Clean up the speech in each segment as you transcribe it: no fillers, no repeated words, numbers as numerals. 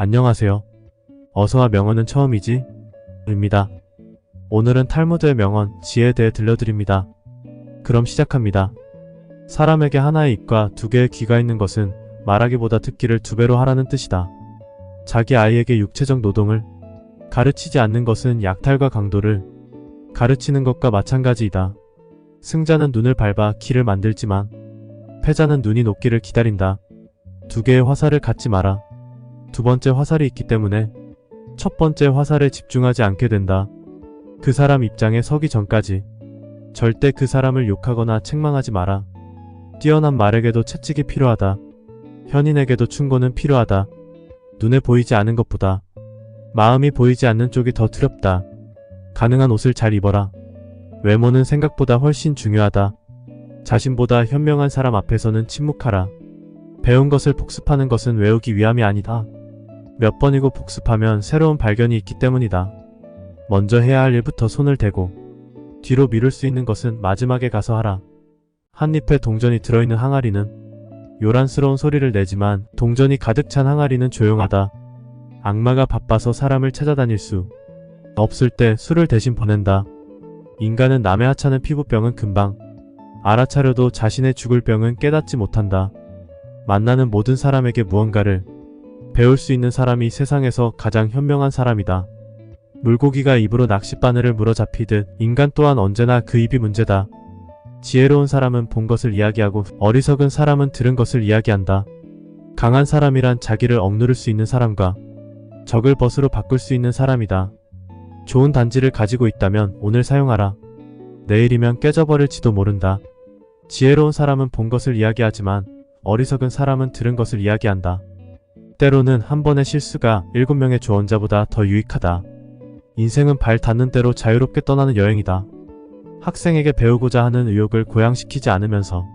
안녕하세요. 어서와 명언은 처음이지? 입니다. 오늘은 탈무드의 명언, 지혜에 대해 들려드립니다. 그럼 시작합니다. 사람에게 하나의 입과 두 개의 귀가 있는 것은 말하기보다 듣기를 두 배로 하라는 뜻이다. 자기 아이에게 육체적 노동을 가르치지 않는 것은 약탈과 강도를 가르치는 것과 마찬가지이다. 승자는 눈을 밟아 길을 만들지만 패자는 눈이 녹기를 기다린다. 두 개의 화살을 갖지 마라. 두 번째 화살이 있기 때문에 첫 번째 화살에 집중하지 않게 된다. 그 사람 입장에 서기 전까지 절대 그 사람을 욕하거나 책망하지 마라. 뛰어난 말에게도 채찍이 필요하다. 현인에게도 충고는 필요하다. 눈에 보이지 않은 것보다 마음이 보이지 않는 쪽이 더 두렵다. 가능한 옷을 잘 입어라. 외모는 생각보다 훨씬 중요하다. 자신보다 현명한 사람 앞에서는 침묵하라. 배운 것을 복습하는 것은 외우기 위함이 아니다. 몇 번이고 복습하면 새로운 발견이 있기 때문이다. 먼저 해야 할 일부터 손을 대고 뒤로 미룰 수 있는 것은 마지막에 가서 하라. 한 잎에 동전이 들어있는 항아리는 요란스러운 소리를 내지만 동전이 가득 찬 항아리는 조용하다. 악마가 바빠서 사람을 찾아다닐 수 없을 때 술을 대신 보낸다. 인간은 남의 하찮은 피부병은 금방 알아차려도 자신의 죽을 병은 깨닫지 못한다. 만나는 모든 사람에게 무언가를 배울 수 있는 사람이 세상에서 가장 현명한 사람이다. 물고기가 입으로 낚싯바늘을 물어 잡히듯 인간 또한 언제나 그 입이 문제다. 지혜로운 사람은 본 것을 이야기하고 어리석은 사람은 들은 것을 이야기한다. 강한 사람이란 자기를 억누를 수 있는 사람과 적을 벗으로 바꿀 수 있는 사람이다. 좋은 단지를 가지고 있다면 오늘 사용하라. 내일이면 깨져버릴지도 모른다. 지혜로운 사람은 본 것을 이야기하지만 어리석은 사람은 들은 것을 이야기한다. 때로는 한 번의 실수가 7명의 조언자보다 더 유익하다. 인생은 발 닿는 대로 자유롭게 떠나는 여행이다. 학생에게 배우고자 하는 의욕을 고양시키지 않으면서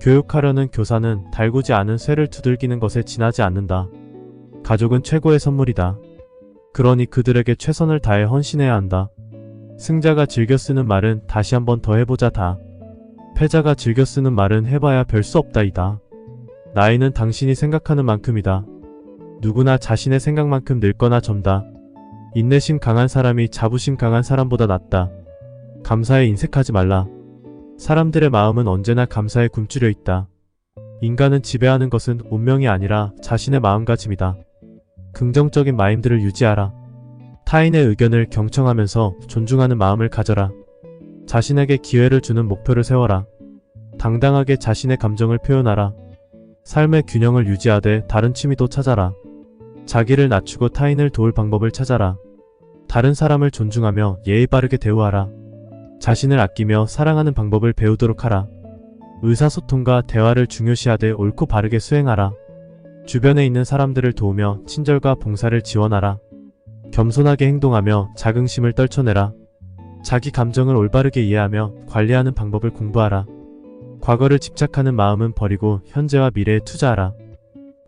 교육하려는 교사는 달구지 않은 쇠를 두들기는 것에 지나지 않는다. 가족은 최고의 선물이다. 그러니 그들에게 최선을 다해 헌신해야 한다. 승자가 즐겨 쓰는 말은 다시 한번 더 해보자 다. 패자가 즐겨 쓰는 말은 해봐야 별 수 없다이다. 나이는 당신이 생각하는 만큼이다. 누구나 자신의 생각만큼 늙거나 젊다. 인내심 강한 사람이 자부심 강한 사람보다 낫다. 감사에 인색하지 말라. 사람들의 마음은 언제나 감사에 굶주려 있다. 인간은 지배하는 것은 운명이 아니라 자신의 마음가짐이다. 긍정적인 마인드를 유지하라. 타인의 의견을 경청하면서 존중하는 마음을 가져라. 자신에게 기회를 주는 목표를 세워라. 당당하게 자신의 감정을 표현하라. 삶의 균형을 유지하되 다른 취미도 찾아라. 자기를 낮추고 타인을 도울 방법을 찾아라. 다른 사람을 존중하며 예의 바르게 대우하라. 자신을 아끼며 사랑하는 방법을 배우도록 하라. 의사소통과 대화를 중요시하되 옳고 바르게 수행하라. 주변에 있는 사람들을 도우며 친절과 봉사를 지원하라. 겸손하게 행동하며 자긍심을 떨쳐내라. 자기 감정을 올바르게 이해하며 관리하는 방법을 공부하라. 과거를 집착하는 마음은 버리고 현재와 미래에 투자하라.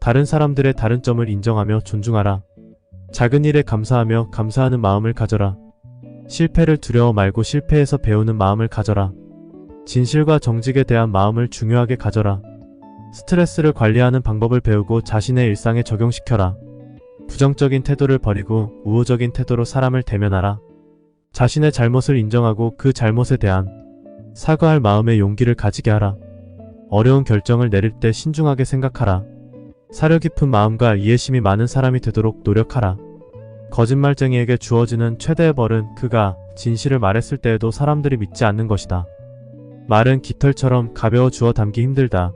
다른 사람들의 다른 점을 인정하며 존중하라. 작은 일에 감사하며 감사하는 마음을 가져라. 실패를 두려워 말고 실패에서 배우는 마음을 가져라. 진실과 정직에 대한 마음을 중요하게 가져라. 스트레스를 관리하는 방법을 배우고 자신의 일상에 적용시켜라. 부정적인 태도를 버리고 우호적인 태도로 사람을 대면하라. 자신의 잘못을 인정하고 그 잘못에 대한 사과할 마음의 용기를 가지게 하라. 어려운 결정을 내릴 때 신중하게 생각하라. 사려 깊은 마음과 이해심이 많은 사람이 되도록 노력하라. 거짓말쟁이에게 주어지는 최대의 벌은 그가 진실을 말했을 때에도 사람들이 믿지 않는 것이다. 말은 깃털처럼 가벼워 주워 담기 힘들다.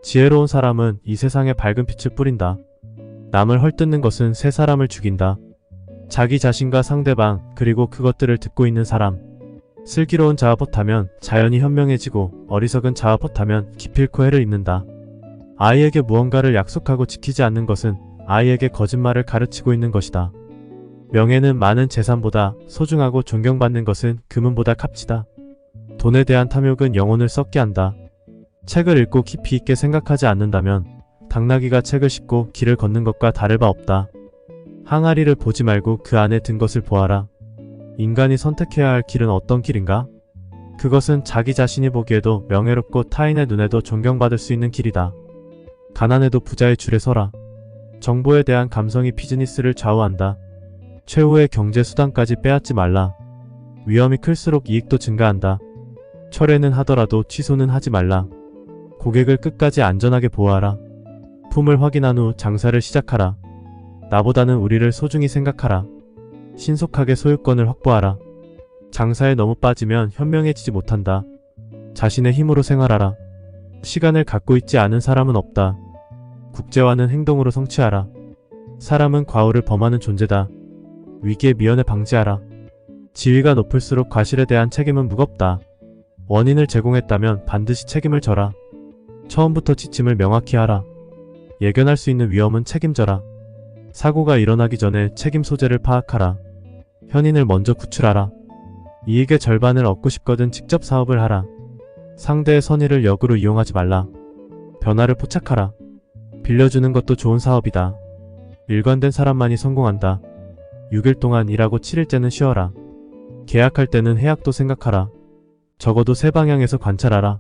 지혜로운 사람은 이 세상에 밝은 빛을 뿌린다. 남을 헐뜯는 것은 세 사람을 죽인다. 자기 자신과 상대방 그리고 그것들을 듣고 있는 사람. 슬기로운 자와 벗하면 자연이 현명해지고 어리석은 자와 벗하면 기필코 해를 입는다. 아이에게 무언가를 약속하고 지키지 않는 것은 아이에게 거짓말을 가르치고 있는 것이다. 명예는 많은 재산보다 소중하고 존경받는 것은 금은보다 값지다. 돈에 대한 탐욕은 영혼을 썩게 한다. 책을 읽고 깊이 있게 생각하지 않는다면 당나귀가 책을 씹고 길을 걷는 것과 다를 바 없다. 항아리를 보지 말고 그 안에 든 것을 보아라. 인간이 선택해야 할 길은 어떤 길인가? 그것은 자기 자신이 보기에도 명예롭고 타인의 눈에도 존경받을 수 있는 길이다. 가난해도 부자의 줄에 서라. 정보에 대한 감성이 비즈니스를 좌우한다. 최후의 경제 수단까지 빼앗지 말라. 위험이 클수록 이익도 증가한다. 철회는 하더라도 취소는 하지 말라. 고객을 끝까지 안전하게 보호하라. 품을 확인한 후 장사를 시작하라. 나보다는 우리를 소중히 생각하라. 신속하게 소유권을 확보하라. 장사에 너무 빠지면 현명해지지 못한다. 자신의 힘으로 생활하라. 시간을 갖고 있지 않은 사람은 없다. 국제화는 행동으로 성취하라. 사람은 과오를 범하는 존재다. 위기의 미연에 방지하라. 지위가 높을수록 과실에 대한 책임은 무겁다. 원인을 제공했다면 반드시 책임을 져라. 처음부터 지침을 명확히 하라. 예견할 수 있는 위험은 책임져라. 사고가 일어나기 전에 책임 소재를 파악하라. 현인을 먼저 구출하라. 이익의 절반을 얻고 싶거든 직접 사업을 하라. 상대의 선의를 역으로 이용하지 말라. 변화를 포착하라. 빌려주는 것도 좋은 사업이다. 일관된 사람만이 성공한다. 6일 동안 일하고 7일째는 쉬어라. 계약할 때는 해약도 생각하라. 적어도 세 방향에서 관찰하라.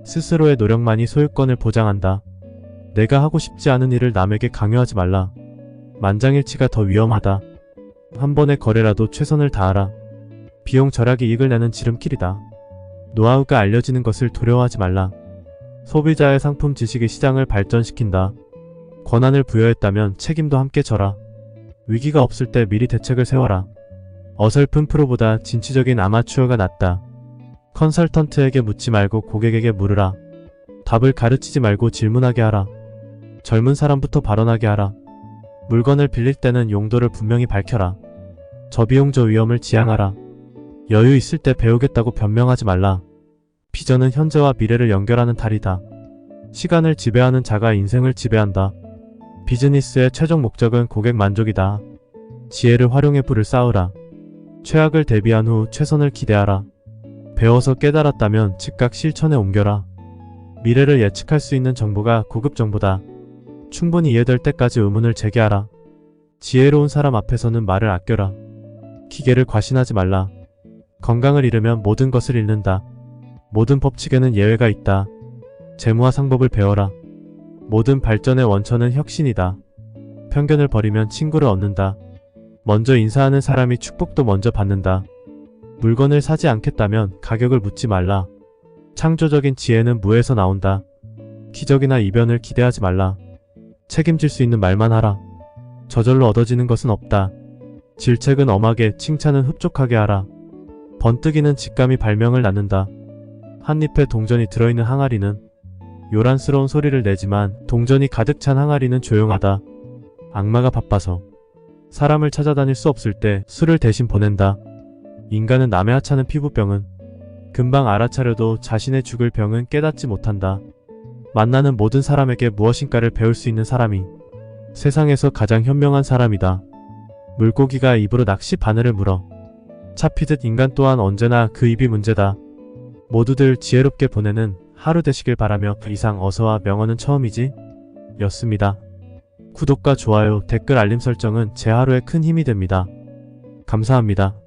스스로의 노력만이 소유권을 보장한다. 내가 하고 싶지 않은 일을 남에게 강요하지 말라. 만장일치가 더 위험하다. 한 번의 거래라도 최선을 다하라. 비용 절약이 이익을 내는 지름길이다. 노하우가 알려지는 것을 두려워하지 말라. 소비자의 상품 지식이 시장을 발전시킨다. 권한을 부여했다면 책임도 함께 져라. 위기가 없을 때 미리 대책을 세워라. 어설픈 프로보다 진취적인 아마추어가 낫다. 컨설턴트에게 묻지 말고 고객에게 물으라. 답을 가르치지 말고 질문하게 하라. 젊은 사람부터 발언하게 하라. 물건을 빌릴 때는 용도를 분명히 밝혀라. 저비용 저위험을 지향하라. 여유 있을 때 배우겠다고 변명하지 말라. 비전은 현재와 미래를 연결하는 달이다. 시간을 지배하는 자가 인생을 지배한다. 비즈니스의 최종 목적은 고객 만족이다. 지혜를 활용해 부를 쌓으라. 최악을 대비한 후 최선을 기대하라. 배워서 깨달았다면 즉각 실천에 옮겨라. 미래를 예측할 수 있는 정보가 고급 정보다. 충분히 이해될 때까지 의문을 제기하라. 지혜로운 사람 앞에서는 말을 아껴라. 기계를 과신하지 말라. 건강을 잃으면 모든 것을 잃는다. 모든 법칙에는 예외가 있다. 재무와 상법을 배워라. 모든 발전의 원천은 혁신이다. 편견을 버리면 친구를 얻는다. 먼저 인사하는 사람이 축복도 먼저 받는다. 물건을 사지 않겠다면 가격을 묻지 말라. 창조적인 지혜는 무에서 나온다. 기적이나 이변을 기대하지 말라. 책임질 수 있는 말만 하라. 저절로 얻어지는 것은 없다. 질책은 엄하게, 칭찬은 흡족하게 하라. 번뜩이는 직감이 발명을 낳는다. 한 잎에 동전이 들어있는 항아리는 요란스러운 소리를 내지만 동전이 가득 찬 항아리는 조용하다. 악마가 바빠서 사람을 찾아다닐 수 없을 때 술을 대신 보낸다. 인간은 남의 하찮은 피부병은 금방 알아차려도 자신의 죽을 병은 깨닫지 못한다. 만나는 모든 사람에게 무엇인가를 배울 수 있는 사람이 세상에서 가장 현명한 사람이다. 물고기가 입으로 낚시 바늘을 물어 잡히듯 인간 또한 언제나 그 입이 문제다. 모두들 지혜롭게 보내는 하루 되시길 바라며 이상 어서와 명언은 처음이지? 였습니다. 구독과 좋아요, 댓글 알림 설정은 제 하루에 큰 힘이 됩니다. 감사합니다.